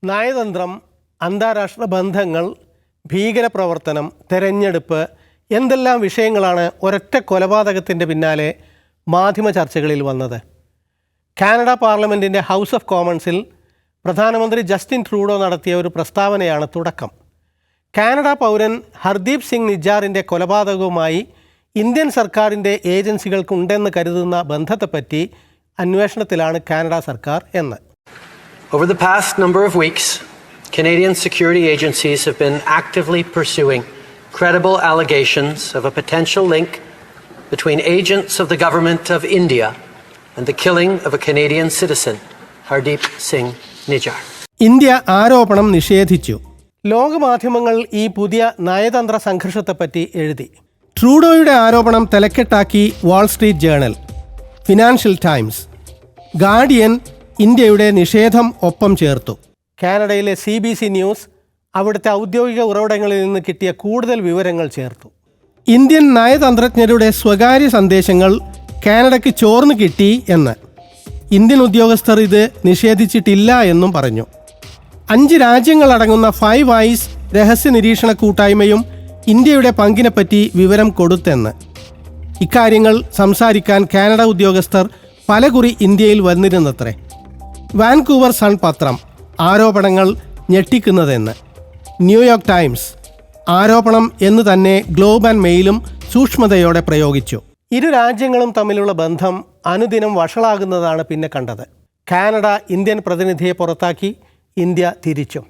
നയതന്ത്രം, അന്താരാഷ്ട്ര ബന്ധങ്ങൾ, ഭീകരപ്രവർത്തനം, തെരഞ്ഞെടുപ്പ് എന്തെല്ലാം വിഷയങ്ങളാണ് ഒരൊറ്റ കൊലപാതകത്തിൻ്റെ പിന്നാലെ മാധ്യമ ചർച്ചകളിൽ വന്നത്. കാനഡ പാർലമെൻറ്റിൻ്റെ ഹൗസ് ഓഫ് കോമൺസിൽ പ്രധാനമന്ത്രി ജസ്റ്റിൻ ട്രൂഡോ നടത്തിയ ഒരു പ്രസ്താവനയാണ് തുടക്കം. കാനഡ പൗരൻ ഹർദീപ് സിംഗ് നിജാറിൻ്റെ കൊലപാതകവുമായി ഇന്ത്യൻ സർക്കാരിൻ്റെ ഏജൻസികൾക്കുണ്ടെന്ന് കരുതുന്ന ബന്ധത്തെപ്പറ്റി അന്വേഷണത്തിലാണ് കാനഡ സർക്കാർ എന്ന്. Over the past number of weeks, Canadian security agencies have been actively pursuing credible allegations of a potential link between agents of the government of India and the killing of a Canadian citizen, Hardeep Singh Nijjar. India ആരോപണം നിഷേധിച്ചു. ലോകമാധ്യമങ്ങൾ ഈ പുതിയ നയതന്ത്ര സംഘർഷത്തെപ്പറ്റി എഴുതി. ട്രൂഡോയുടെ ആരോപണം തലക്കെട്ടാക്കി Wall Street Journal, Financial Times, Guardian ഇന്ത്യയുടെ നിഷേധം ഒപ്പം ചേർത്തു. കാനഡയിലെ CBC ന്യൂസ് അവിടുത്തെ ഔദ്യോഗിക ഉറവിടങ്ങളിൽ നിന്ന് കിട്ടിയ കൂടുതൽ വിവരങ്ങൾ ചേർത്തു. ഇന്ത്യൻ നയതന്ത്രജ്ഞരുടെ സ്വകാര്യ സന്ദേശങ്ങൾ കാനഡയ്ക്ക് ചോർന്നു കിട്ടി എന്ന്. ഇന്ത്യൻ ഉദ്യോഗസ്ഥർ ഇത് നിഷേധിച്ചിട്ടില്ല എന്നും പറഞ്ഞു. 5 രാജ്യങ്ങളടങ്ങുന്ന 5 ഐസ് രഹസ്യ നിരീക്ഷണ കൂട്ടായ്മയും ഇന്ത്യയുടെ പങ്കിനെപ്പറ്റി വിവരം കൊടുത്തെന്ന്. ഇക്കാര്യങ്ങൾ സംസാരിക്കാൻ കാനഡ ഉദ്യോഗസ്ഥർ പലകുറി ഇന്ത്യയിൽ വന്നിരുന്നത്രേ. വാൻകൂവർ സൺ പത്രം ആരോപണങ്ങൾ ഞെട്ടിക്കുന്നതെന്ന്. ന്യൂയോർക്ക് ടൈംസ് ആരോപണം എന്ന് തന്നെ ഗ്ലോബ് ആൻഡ് മെയിലും സൂക്ഷ്മതയോടെ പ്രയോഗിച്ചു. ഇരു രാജ്യങ്ങളും തമ്മിലുള്ള ബന്ധം അനുദിനം വഷളാകുന്നതാണ് പിന്നെ കണ്ടത്. കാനഡ ഇന്ത്യൻ പ്രതിനിധിയെ പുറത്താക്കി, ഇന്ത്യ തിരിച്ചും.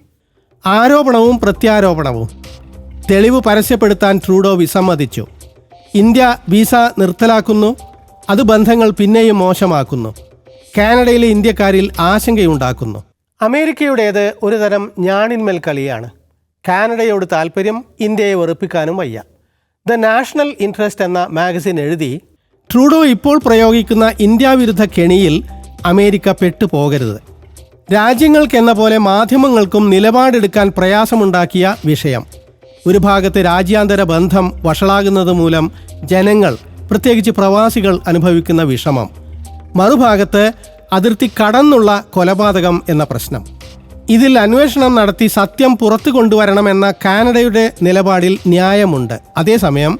ആരോപണവും പ്രത്യാരോപണവും. തെളിവ് പരസ്യപ്പെടുത്താൻ ട്രൂഡോ വിസമ്മതിച്ചു. ഇന്ത്യ വിസ നിർത്തലാക്കുന്നു, അത് ബന്ധങ്ങൾ പിന്നെയും മോശമാക്കുന്നു. കാനഡയിലെ ഇന്ത്യക്കാരിൽ ആശങ്കയുണ്ടാക്കുന്നു. അമേരിക്കയുടേത് ഒരു തരം ഞാണിന്മേൽ കളിയാണ്. കാനഡയോട് താൽപ്പര്യം, ഇന്ത്യയെ വെറുപ്പിക്കാനും വയ്യ. ദ നാഷണൽ ഇൻട്രസ്റ്റ് എന്ന മാഗസിൻ എഴുതി, ട്രൂഡോ ഇപ്പോൾ പ്രയോഗിക്കുന്ന ഇന്ത്യ വിരുദ്ധ കെണിയിൽ അമേരിക്ക പെട്ടുപോകരുത്. രാജ്യങ്ങൾക്കെന്ന പോലെ മാധ്യമങ്ങൾക്കും നിലപാടെടുക്കാൻ പ്രയാസമുണ്ടാക്കിയ വിഷയം. ഒരു ഭാഗത്ത് രാജ്യാന്തര ബന്ധം വഷളാകുന്നത് മൂലം ജനങ്ങൾ, പ്രത്യേകിച്ച് പ്രവാസികൾ അനുഭവിക്കുന്ന വിഷമം. മറുഭാഗത്ത് അതിർത്തി കടന്നുള്ള കൊലപാതകം എന്ന പ്രശ്നം. ഇതിൽ അന്വേഷണം നടത്തി സത്യം പുറത്തു കൊണ്ടുവരണമെന്ന കാനഡയുടെ നിലപാടിൽ ന്യായമുണ്ട്. അതേസമയം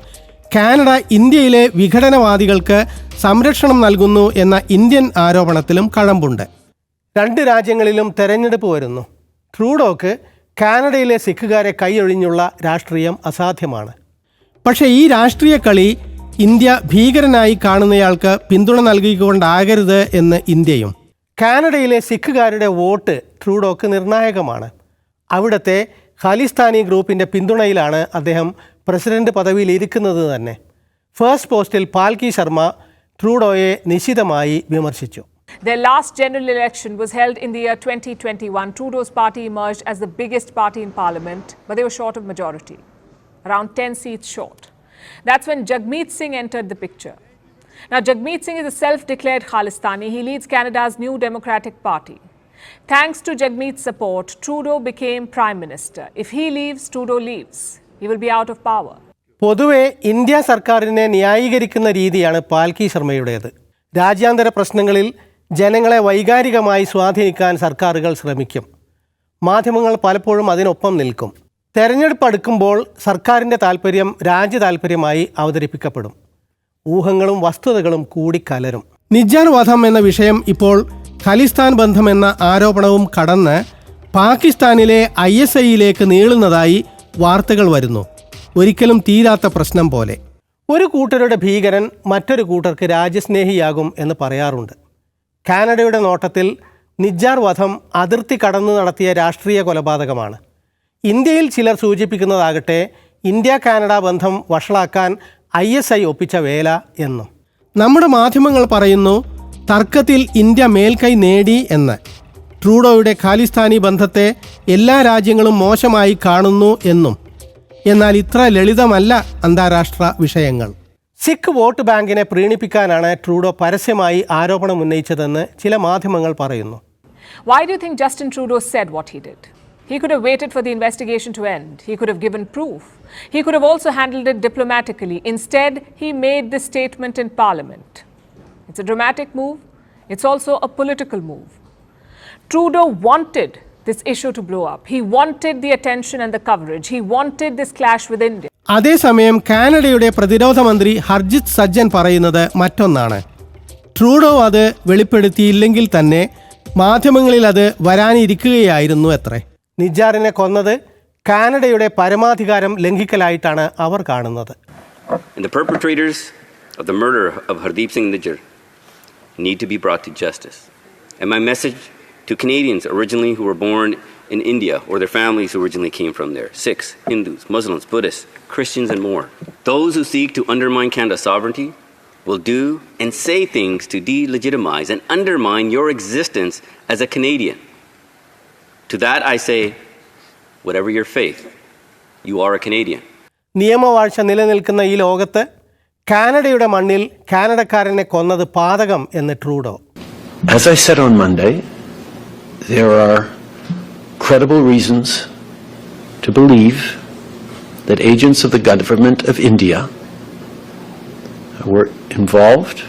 കാനഡ ഇന്ത്യയിലെ വിഘടനവാദികൾക്ക് സംരക്ഷണം നൽകുന്നു എന്ന ഇന്ത്യൻ ആരോപണത്തിലും കഴമ്പുണ്ട്. 2 രാജ്യങ്ങളിലും തെരഞ്ഞെടുപ്പ് വരുന്നു. ട്രൂഡോക്ക് കാനഡയിലെ സിഖുകാരെ കൈയൊഴിഞ്ഞുള്ള രാഷ്ട്രീയം അസാധ്യമാണ്. പക്ഷേ ഈ രാഷ്ട്രീയ കളി ഇന്ത്യ ഭീകരനായി കാണുന്നയാൾക്ക് പിന്തുണ നൽകിക്കൊണ്ടാകരുത് എന്ന് ഇന്ത്യയും. കാനഡയിലെ സിഖുകാരുടെ വോട്ട് ട്രൂഡോക്ക് നിർണായകമാണ്. അവിടുത്തെ ഖാലിസ്ഥാനി ഗ്രൂപ്പിൻ്റെ പിന്തുണയിലാണ് അദ്ദേഹം പ്രസിഡന്റ് പദവിയിൽ ഇരിക്കുന്നത് തന്നെ. ഫസ്റ്റ് പോസ്റ്റിൽ പാൽക്കി ശർമ്മ ട്രൂഡോയെ നിശിതമായി വിമർശിച്ചു. Their last general election was held in the year 2021. Trudeau's party emerged as the biggest party in parliament, but they were short of majority, around 10 seats short. That's when Jagmeet Singh entered the picture. Now, Jagmeet Singh is a self-declared Khalistani. He leads Canada's New Democratic Party. Thanks to Jagmeet's support, Trudeau became Prime Minister. If he leaves, Trudeau leaves. He will be out of power. പൊതുവെ India സർക്കാരിനെ ന്യായീകരിക്കുന്ന രീതിയാണ് പാൽക്കി ശർമ്മയുടേത്. രാജ്യാന്തര പ്രശ്നങ്ങളിൽ ജനങ്ങളെ വൈകാരികമായി സ്വാധീനിക്കാൻ സർക്കാരുകൾ ശ്രമിക്കും. മാധ്യമങ്ങൾ പലപ്പോഴും അതിനൊപ്പം നിൽക്കും. തെരഞ്ഞെടുപ്പ് അടുക്കുമ്പോൾ സർക്കാരിൻ്റെ താൽപ്പര്യം രാജ്യ താൽപ്പര്യമായി അവതരിപ്പിക്കപ്പെടും. ഊഹങ്ങളും വസ്തുതകളും കൂടിക്കലരും. നിജ്ജാർ വധം എന്ന വിഷയം ഇപ്പോൾ ഖലിസ്ഥാൻ ബന്ധം എന്ന ആരോപണവും കടന്ന് പാകിസ്ഥാനിലെ ISIയിലേക്ക് നീളുന്നതായി വാർത്തകൾ വരുന്നു. ഒരിക്കലും തീരാത്ത പ്രശ്നം പോലെ. ഒരു കൂട്ടരുടെ ഭീകരൻ മറ്റൊരു കൂട്ടർക്ക് രാജ്യസ്നേഹിയാകും എന്ന് പറയാറുണ്ട്. കാനഡയുടെ നോട്ടത്തിൽ നിജ്ജാർ വധം അതിർത്തി കടന്നു നടത്തിയ രാഷ്ട്രീയ കൊലപാതകമാണ്. ഇന്ത്യയിൽ ചിലർ സൂചിപ്പിക്കുന്നതാകട്ടെ ഇന്ത്യ കാനഡ ബന്ധം വഷളാക്കാൻ ISI ഒപ്പിച്ച വേല എന്നും. നമ്മുടെ മാധ്യമങ്ങൾ പറയുന്നു തർക്കത്തിൽ ഇന്ത്യ മേൽക്കൈ നേടി എന്ന്. ട്രൂഡോയുടെ ഖാലിസ്ഥാനി ബന്ധത്തെ എല്ലാ രാജ്യങ്ങളും മോശമായി കാണുന്നു എന്നും. എന്നാൽ ഇത്ര ലളിതമല്ല അന്താരാഷ്ട്ര വിഷയങ്ങൾ. സിഖ് വോട്ട് ബാങ്കിനെ പ്രീണിപ്പിക്കാനാണ് ട്രൂഡോ പരസ്യമായി ആരോപണം ഉന്നയിച്ചതെന്ന് ചില മാധ്യമങ്ങൾ പറയുന്നു. Why do you think Justin Trudeau said what he did? He could have waited for the investigation to end. He could have given proof. He could have also handled it diplomatically. Instead, he made this statement in Parliament. It's a dramatic move. It's also a political move. Trudeau wanted this issue to blow up. He wanted the attention and the coverage. He wanted this clash with India. അതേസമയം കാനഡയുടെ പ്രതിരോധ മന്ത്രി ഹർജിത് സജ്ജൻ പറയുന്നത് മറ്റൊന്നാണ്. Trudeau അത് വെളിപ്പെടുത്തിയില്ലെങ്കിൽ തന്നെ മാധ്യമങ്ങളിൽ അത് വരാനിരിക്കുകയായിരുന്നു അത്രേ. നിജാറിനെ കൊന്നത് കാനഡയുടെ പരമാധികാരം ലംഘിക്കലായിട്ടാണ് അവർ കാണുന്നത്. And the perpetrators of the murder of Hardeep Singh Nijjar need to be brought to justice. And my message to Canadians originally who were born in India or their families who originally came from there, Sikhs, Hindus, Muslims, Buddhists, Christians and more. Those who seek to undermine Canada's sovereignty will do and say things to delegitimize and undermine your existence as a Canadian. To that I say, whatever your faith, you are a Canadian. നിയമവാഴ്ച നിലനിൽക്കുന്ന ഈ ലോകത്ത് കാനഡയുടെ മണ്ണിൽ കാനഡക്കാരനെ കൊന്നത് പാതകം എന്ന് Trudeau. As I said on Monday, there are credible reasons to believe that agents of the government of India were involved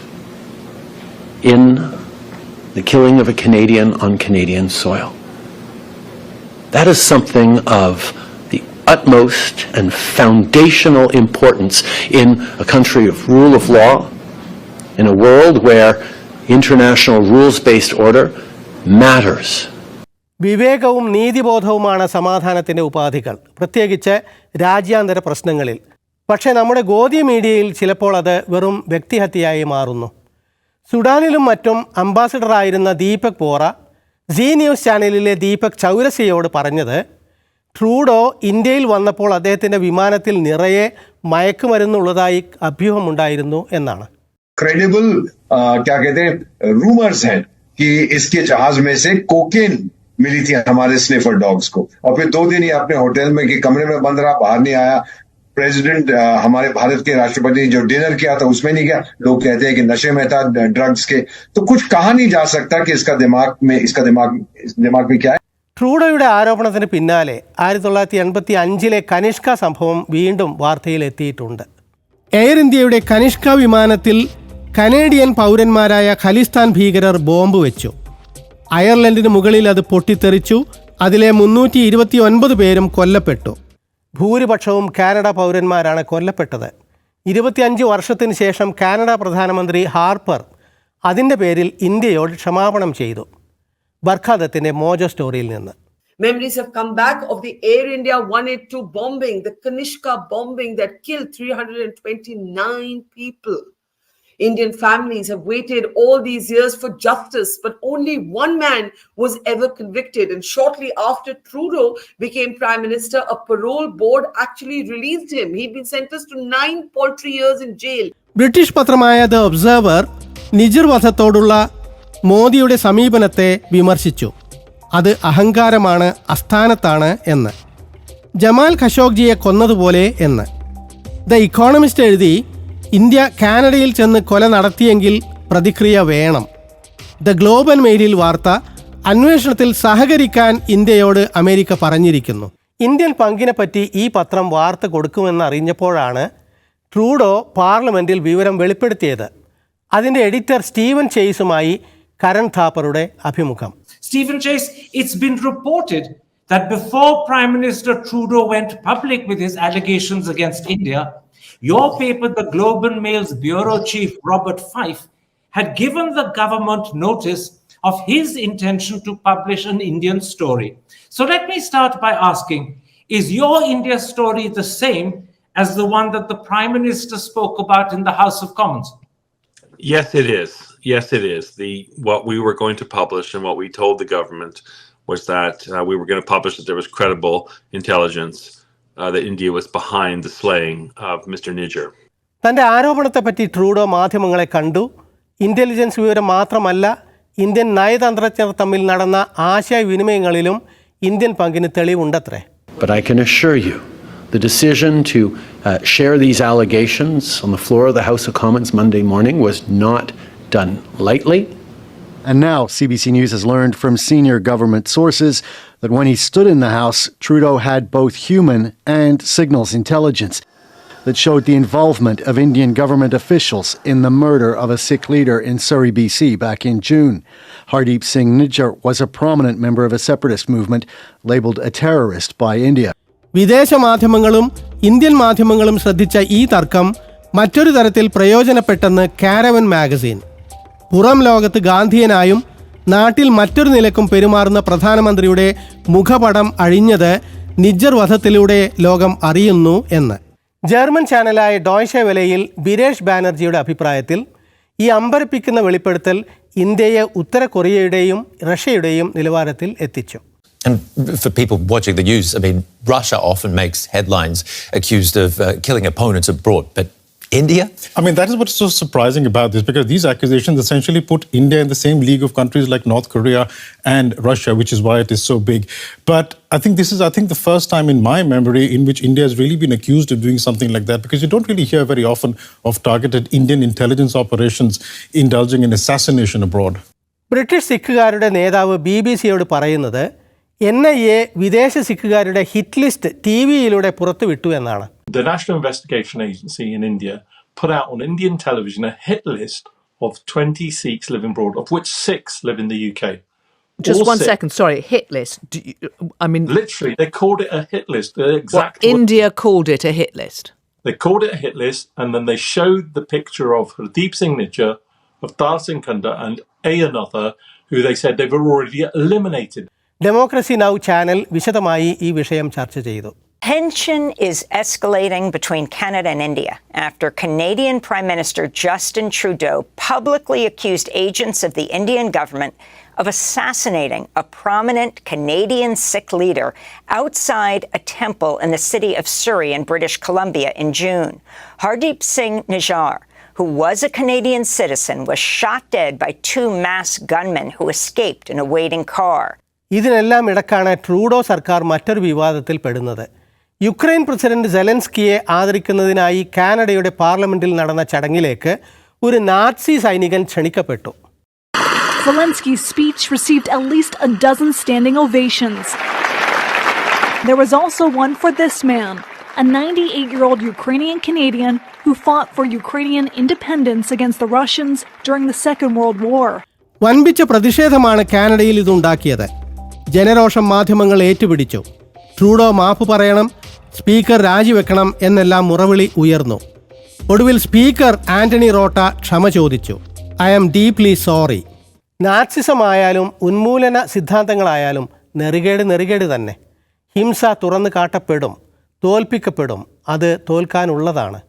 in the killing of a Canadian on Canadian soil. That is something of the utmost and foundational importance in a country of rule of law, in a world where international rules-based order matters. വിവേകവും നീതിബോധവുമാണ് സമാധാനത്തിൻ്റെ ഉപാധികൾ, പ്രത്യേകിച്ച് രാജ്യാന്തര പ്രശ്നങ്ങളിൽ. പക്ഷേ നമ്മുടെ ഗോദി മീഡിയയിൽ ചിലപ്പോൾ അത് വെറും വ്യക്തിഹത്യയായി മാറുന്നു. സുഡാനിലും മറ്റും അംബാസഡറായിരുന്ന ദീപക് ബോറ സീ ന്യൂസ് ചാനലിലെ ദീപക് ചൗരസിയോട് പറഞ്ഞത് ട്രൂഡോ ഇന്ത്യയിൽ വന്നപ്പോൾ അദ്ദേഹത്തിൻ്റെ വിമാനത്തിൽ നിറയെ മയക്കുമരുന്നുള്ളതായി അഭ്യൂഹമുണ്ടായിരുന്നു എന്നാണ്. क्रेडिबल क्या कहते हैं रूमर्स हैं कि इसके जहाज में से कोकेन मिली थी हमारे स्निफर डॉग्स को, और फिर 2 दिन ही अपने होटल में के कमरे में बंद रहा, बाहर नहीं आया. प्रेसिडेंट हमारे भारत के राष्ट्रपति जो डिनर किया था उसमें नहीं गया. लोग कहते हैं कि नशे में था ड्रग्स के. तो कुछ कहा नहीं जा सकता कि इसका दिमाग में क्या है. ട്രൂഡോയുടെ ആരോപണത്തിന് പിന്നാലെ 1985 കനിഷ്ക സംഭവം വീണ്ടും വാർത്തയിലെത്തിയിട്ടുണ്ട്. എയർ ഇന്ത്യയുടെ കനിഷ്ക വിമാനത്തിൽ കനേഡിയൻ പൗരന്മാരായ ഖലിസ്ഥാൻ ഭീകരർ ബോംബ് വെച്ചു. അയർലൻഡിന് മുകളിൽ അത് പൊട്ടിത്തെറിച്ചു. അതിലെ 329 പേരും കൊല്ലപ്പെട്ടു. ഭൂരിപക്ഷവും കാനഡ പൗരന്മാരാണ് കൊല്ലപ്പെട്ടത്. 25 വർഷത്തിന് ശേഷം കാനഡ പ്രധാനമന്ത്രി ഹാർപ്പർ അതിൻ്റെ പേരിൽ ഇന്ത്യയോട് ക്ഷമാപണം ചെയ്തു. ബർഖാദത്തിൻ്റെ മോജോ സ്റ്റോറിയിൽ നിന്ന്. Memories have come back of the Air India 182 bombing, the Kanishka bombing that killed 329 people. Indian families have waited all these years for justice, but only one man was ever convicted. And shortly after Trudeau became Prime Minister, a parole board actually released him. He'd been sentenced to 9 paltry years in jail. British പത്രമായ the Observer Nijjar വധത്തോടുള്ള മോദിയുടെ സമീപനത്തെ വിമർശിച്ചു. അത് അഹങ്കാരമാണ്, അസ്ഥാനത്താണ് എന്ന്. Jamal ഖഷോഗ്ജിയെ കൊന്നതുപോലെ എന്ന്. The economist എഴുതി, ഇന്ത്യ കാനഡയിൽ ചെന്ന് കൊല നടത്തിയെങ്കിൽ പ്രതിക്രിയ വേണം. ദ ഗ്ലോബൽ മെയിലിൽ വാർത്ത, അന്വേഷണത്തിൽ സഹകരിക്കാൻ ഇന്ത്യയോട് അമേരിക്ക പറഞ്ഞിരിക്കുന്നു. ഇന്ത്യൻ പങ്കിനെപ്പറ്റി ഈ പത്രം വാർത്ത കൊടുക്കുമെന്ന് അറിഞ്ഞപ്പോഴാണ് ട്രൂഡോ പാർലമെൻറ്റിൽ വിവരം വെളിപ്പെടുത്തിയത്. അതിൻ്റെ എഡിറ്റർ സ്റ്റീവൻ ചേസുമായി കരൺ ഥാപ്പറുടെ അഭിമുഖം. Stephen Chase, it's been reported that before Prime Minister Trudeau went public with his allegations against India, your paper, the Globe and Mail's bureau chief, Robert Fife, had given the government notice of his intention to publish an Indian story. So let me start by asking, is your India story the same as the one that the Prime Minister spoke about in the House of Commons? Yes, it is. Yes, it is. What we were going to publish and what we told the government was that we were going to publish that there was credible intelligence that India was behind the slaying of Mr. Nijjar. തൻ്റെ ആരോപണത്തെപ്പറ്റി Trudeau മാധ്യമങ്ങളെ കണ്ടു. Intelligence വിവരം മാത്രമല്ല, Indian നയതന്ത്രജ്ഞർ തമ്മിൽ നടന്ന ആശയവിനിമയങ്ങളിലും Indian പങ്കിന് തെളിവുണ്ടത്രേ. But I can assure you, the decision to share these allegations on the floor of the House of Commons Monday morning was not done lightly. And now CBC News has learned from senior government sources that when he stood in the House, Trudeau had both human and signals intelligence. that showed the involvement of Indian government officials in the murder of a Sikh leader in Surrey, BC back in June. Hardeep Singh Nijjar was a prominent member of a separatist movement labeled a terrorist by India. വിദേശ മാധ്യമങ്ങളും Indian മാധ്യമങ്ങളും ശ്രദ്ധിച്ച ഈ തർക്കം മറ്റൊരു തരത്തിൽ പ്രയോജനപ്പെട്ടെന്ന് caravan magazine. പുറം ലോകത്ത് ഗാന്ധിയനായും നാട്ടിൽ മറ്റൊരു നിലക്കും പെരുമാറുന്ന പ്രധാനമന്ത്രിയുടെ മുഖപടം അഴിഞ്ഞത് നിജ്ജർ വധത്തിലൂടെ ലോകം അറിയുന്നു എന്ന്. ജർമ്മൻ ചാനലായ ഡോയ്ഷെ വെലയിൽ ബിരേഷ് ബാനർജിയുടെ അഭിപ്രായത്തിൽ ഈ അമ്പരപ്പിക്കുന്ന വെളിപ്പെടുത്തൽ ഇന്ത്യയെ ഉത്തര കൊറിയയുടെയും റഷ്യയുടെയും നിലവാരത്തിൽ എത്തിച്ചു. And for people watching the news, I mean, Russia often makes headlines accused of killing opponents abroad, but India? I mean, that is what's so surprising about this, because these accusations essentially put India in the same league of countries like North Korea and Russia, which is why it is so big. But I think this is, the first time in my memory in which India has really been accused of doing something like that, because you don't really hear very often of targeted Indian intelligence operations indulging in assassination abroad. British സിഖുകാരുടെ നേതാവ് BBC-യോട് പറയുന്നത് NIA വിദേശ സിഖുകാരുടെ hit list TV-യിലൂടെ പുറത്തുവിട്ടു എന്നാണ്. The National Investigation Agency in India put out on Indian television a hit list of 20 Sikhs living abroad, of which 6 live in the UK. Just all 1 second, sorry, hit list. Literally, they called it a hit list. The exact India called it a hit list. They called it a hit list, and then they showed the picture of Hardeep Singh Nijjar, of Dal Singh Kunda, and another who they said they were already eliminated. Democracy now channel വിശദമായി ഈ വിഷയം ചർച്ച ചെയ്തു. Tension is escalating between Canada and India after Canadian Prime Minister Justin Trudeau publicly accused agents of the Indian government of assassinating a prominent Canadian Sikh leader outside a temple in the city of Surrey in British Columbia in June. Hardeep Singh Nijjar, who was a Canadian citizen, was shot dead by 2 masked gunmen who escaped in a waiting car. ഇതിനെല്ലാം ഇടക്കാണ് Trudeau സർക്കാർ മറ്റൊരു വിവാദത്തിൽ പെടുന്നത്. Ukraine president സെലൻസ്കിയെ ആദരിക്കുന്നതിനായി കാനഡയുടെ പാർലമെന്റിൽ നടന്ന ചടങ്ങിലേക്ക് ഒരു നാസി സൈനികൻ ക്ഷണിക്കപ്പെട്ടു. Zelensky's speech received at least a dozen standing ovations. There was also one for this man, a 98-year-old Ukrainian Canadian who fought for Ukrainian independence against the Russians during the Second World War. വൻപിച്ച പ്രതിഷേധമാണ് കാനഡയിൽ ഇതുണ്ടാക്കിയത്. ജനരോഷം മാധ്യമങ്ങൾ ഏറ്റുപിടിച്ചു. Trudeau മാപ്പ് പറയണം, speaker രാജിവെക്കണം എന്നെല്ലാം മുറവിളി ഉയർന്നു. ഒടുവിൽ speaker Antony Rota ക്ഷമ ചോദിച്ചു. I am deeply sorry. നാസിസമായാലും ഉന്മൂലന സിദ്ധാന്തങ്ങളായാലും നെറുകേട് തന്നെ. ഹിംസ തുറന്നു കാട്ടപ്പെടും, തോൽപ്പിക്കപ്പെടും. അത് തോൽക്കാനുള്ളതാണ്.